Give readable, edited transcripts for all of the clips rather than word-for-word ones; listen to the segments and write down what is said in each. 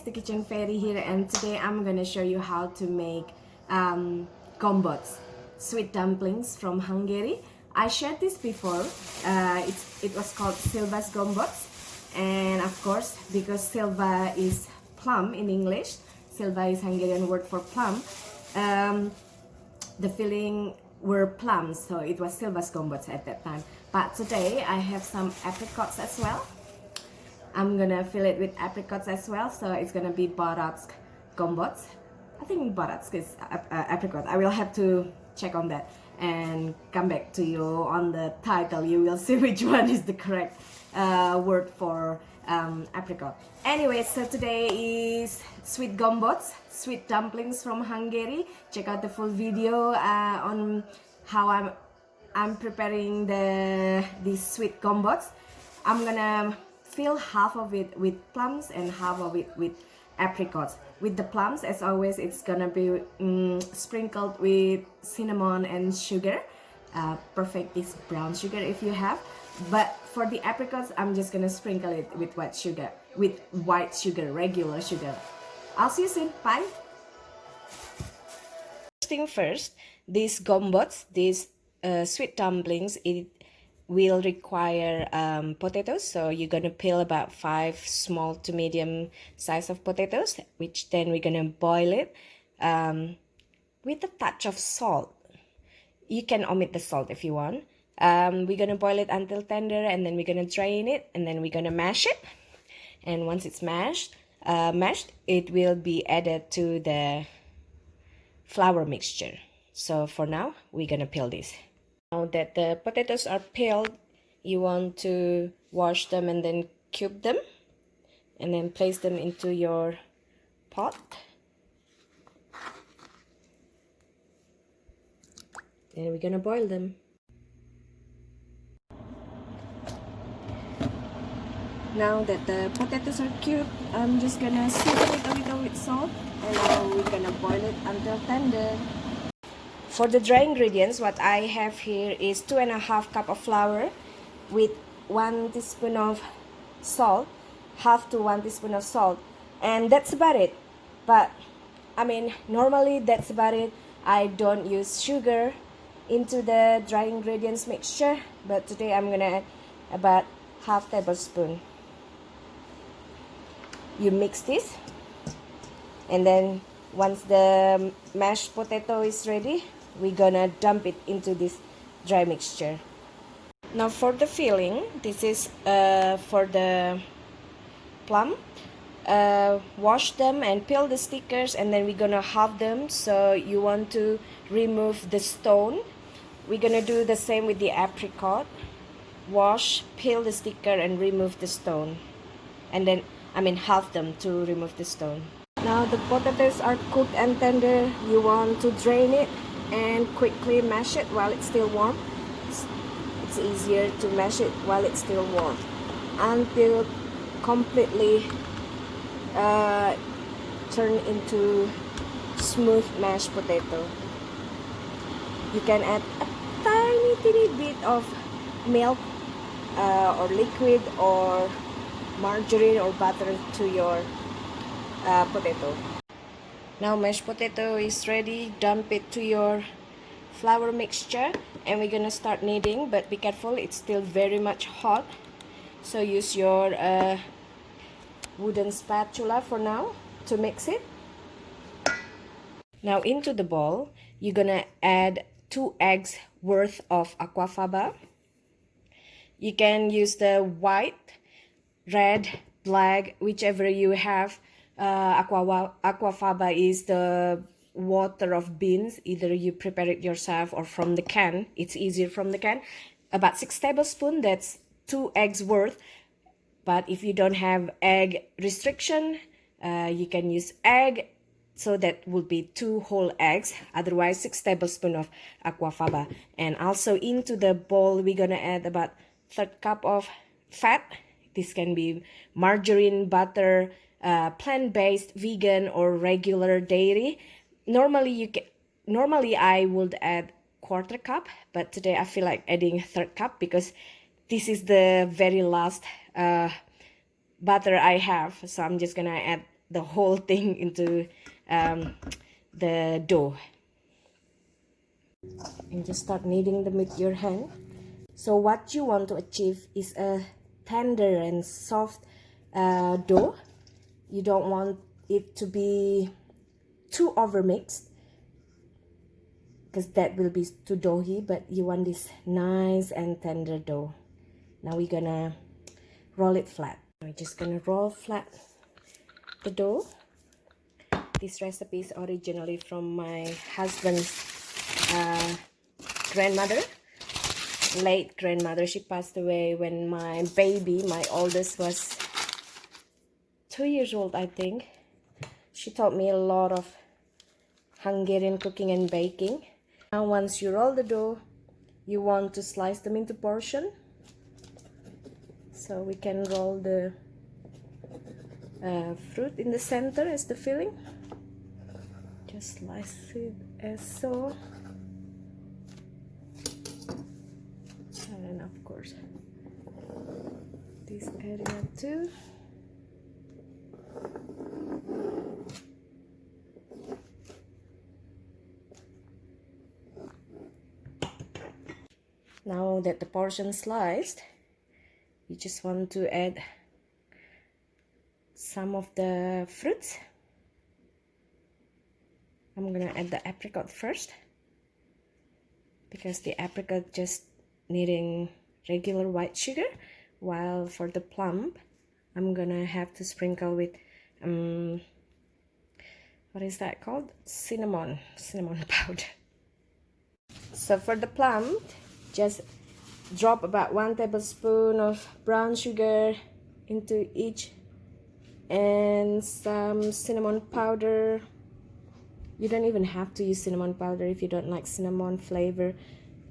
the Kitchen Fairy here, and today I'm gonna show you how to make Gombocs, sweet dumplings from Hungary. I shared this before. It was called Szilvas Gombocs, and of course, because Szilva is plum in English, Szilva is Hungarian word for plum. The filling were plums, so it was Szilvas Gombocs at that time. But today I have some apricots as well. I'm gonna fill it with apricots as well, so it's gonna be Borac Gombocs. I think Borac is apricot. I will have to check on that and come back to you on the title. You will see which one is the correct word for apricot. Anyway, so today is sweet gombocs, sweet dumplings from Hungary. Check out the full video on how I'm preparing these sweet gombocs. I'm gonna fill half of it with plums and half of it with apricots. With the plums, as always, it's gonna be sprinkled with cinnamon and sugar. Perfect is brown sugar if you have. But for the apricots, I'm just gonna sprinkle it with white sugar, regular sugar. I'll see you soon. Bye. First thing first, these gombocs, these sweet dumplings, it will require potatoes, so you're gonna peel about 5 small to medium size of potatoes, which then we're gonna boil it with a touch of salt. You can omit the salt if you want. We're gonna boil it until tender, and then we're gonna drain it, and then we're gonna mash it. And once it's mashed, it will be added to the flour mixture. So for now, we're gonna peel this. Now that the potatoes are peeled, you want to wash them and then cube them, and then place them into your pot. Then we're gonna boil them. Now that the potatoes are cubed, I'm just gonna season it a little with salt, and now we're gonna boil it until tender. For the dry ingredients, what I have here is 2½ cup of flour with 1 teaspoon of salt, half to 1 teaspoon of salt, and that's about it. But I mean, normally that's about it. I don't use sugar into the dry ingredients mixture, but today I'm gonna add about ½ tablespoon. You mix this, and then once the mashed potato is ready, we're gonna dump it into this dry mixture. Now for the filling, this is for the plum. Wash them and peel the stickers, and then we're gonna halve them, so you want to remove the stone. We're gonna do the same with the apricot. Wash, peel the sticker, and remove the stone, and then halve them to remove the stone. Now the potatoes are cooked and tender. You want to drain it and quickly mash it while it's still warm. It's easier to mash it while it's still warm until completely turn into smooth mashed potato. You can add a tiny bit of milk or liquid or margarine or butter to your potato. Now mashed potato is ready. Dump it to your flour mixture, and we're gonna start kneading, but be careful, it's still very much hot, so use your wooden spatula for now to mix it. Now into the bowl, you're gonna add 2 eggs worth of aquafaba. You can use the white, red, black, whichever you have. Aquafaba is the water of beans. Either you prepare it yourself or from the can. It's easier from the can. About 6 tablespoons, that's 2 eggs worth. But if you don't have egg restriction, you can use egg, so that will be 2 whole eggs. Otherwise, 6 tablespoons of aquafaba. And also into the bowl, we're gonna add about 1/3 cup of fat. This can be margarine, butter, plant-based, vegan, or regular dairy. Normally I would add 1/4 cup, but today I feel like adding 1/3 cup because this is the very last butter I have, so I'm just gonna add the whole thing into the dough. And just start kneading them with your hand. So what you want to achieve is a tender and soft dough. You don't want it to be too overmixed, because that will be too doughy, but you want this nice and tender dough. Now we're gonna roll it flat. We're just gonna roll flat the dough. This recipe is originally from my husband's grandmother, late grandmother. She passed away when my baby, my oldest, was 2 years old, I think. She taught me a lot of Hungarian cooking and baking. Now once you roll the dough, you want to slice them into portion. So we can roll the fruit in the center as the filling. Just slice it as so. And of course this area too. Now that the portion sliced, you just want to add some of the fruits. I'm gonna add the apricot first, because the apricot just needing regular white sugar, while for the plum I'm gonna have to sprinkle with what is that called? Cinnamon powder. So for the plum, just drop about 1 tablespoon of brown sugar into each, and some cinnamon powder. You don't even have to use cinnamon powder if you don't like cinnamon flavor.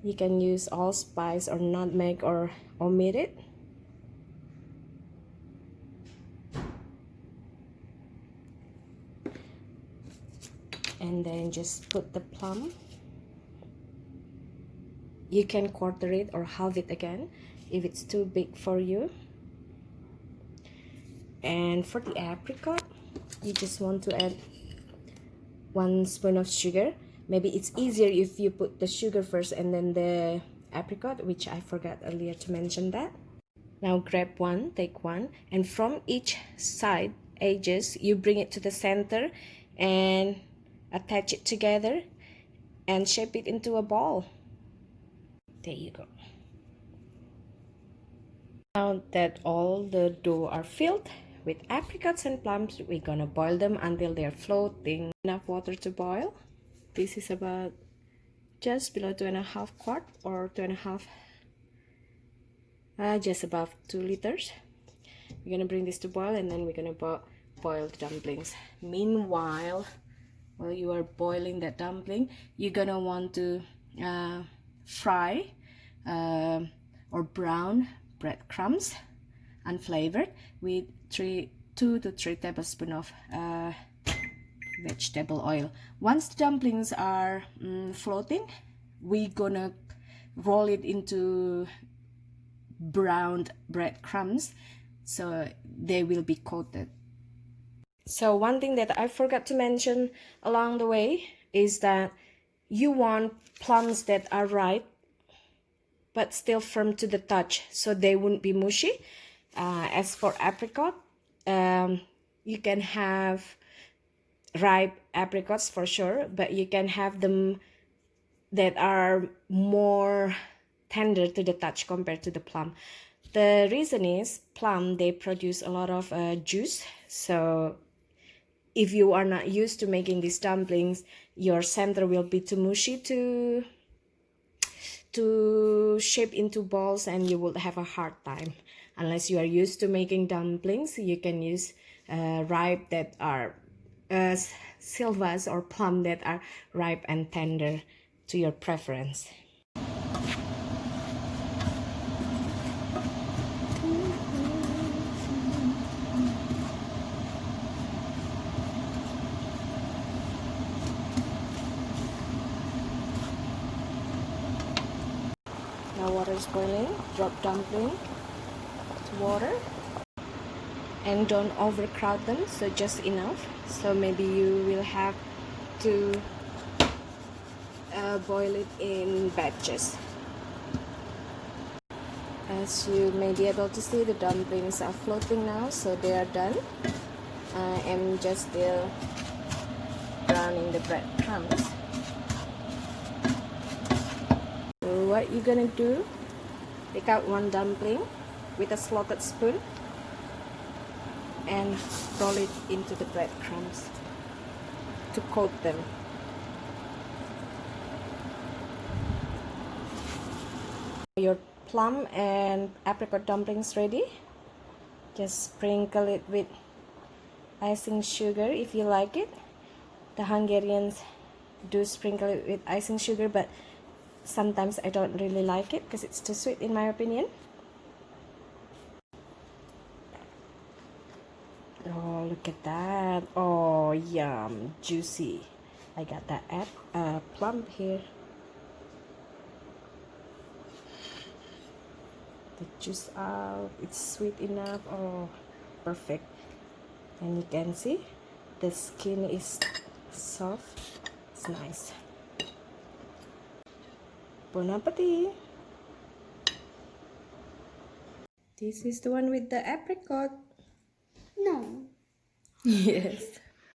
You can use allspice or nutmeg or omit it. And then just put the plum. You can quarter it or halve it again if it's too big for you. And for the apricot, you just want to add 1 spoon of sugar. Maybe it's easier if you put the sugar first and then the apricot, which I forgot earlier to mention that. Now grab one, take one, and from each side edges you bring it to the center and attach it together and shape it into a ball. There you go. Now that all the dough are filled with apricots and plums, we're gonna boil them until they're floating. Enough water to boil. This is about just below 2.5 quart or 2.5, just above 2 liters. We're gonna bring this to boil, and then we're gonna boil the dumplings. Meanwhile, while you are boiling that dumpling, you're gonna want to fry or brown breadcrumbs unflavored with 2 to 3 tablespoons of vegetable oil. Once the dumplings are floating, we're gonna roll it into browned breadcrumbs so they will be coated. So one thing that I forgot to mention along the way is that you want plums that are ripe but still firm to the touch, so they won't be mushy. As for apricot, you can have ripe apricots for sure, but you can have them that are more tender to the touch compared to the plum. The reason is plum, they produce a lot of juice, so if you are not used to making these dumplings, your center will be too mushy to shape into balls, and you will have a hard time. Unless you are used to making dumplings, you can use ripe that are Szilvas or plum that are ripe and tender to your preference. Now water is boiling, drop dumpling to water. and don't overcrowd them, so just enough. So maybe you will have to boil it in batches. As you may be able to see, the dumplings are floating now, so they are done. I am just still browning the breadcrumbs. So what you're gonna do, take out one dumpling with a slotted spoon and roll it into the breadcrumbs to coat them. Your plum and apricot dumplings ready. Just sprinkle it with icing sugar if you like it. The Hungarians do sprinkle it with icing sugar, but sometimes I don't really like it because it's too sweet in my opinion. Oh, look at that. Oh, yum, juicy. I got that plum here. The juice out, it's sweet enough. Oh, perfect. And you can see the skin is soft. It's nice. Bon appetit. This is the one with the apricot. No. Yes.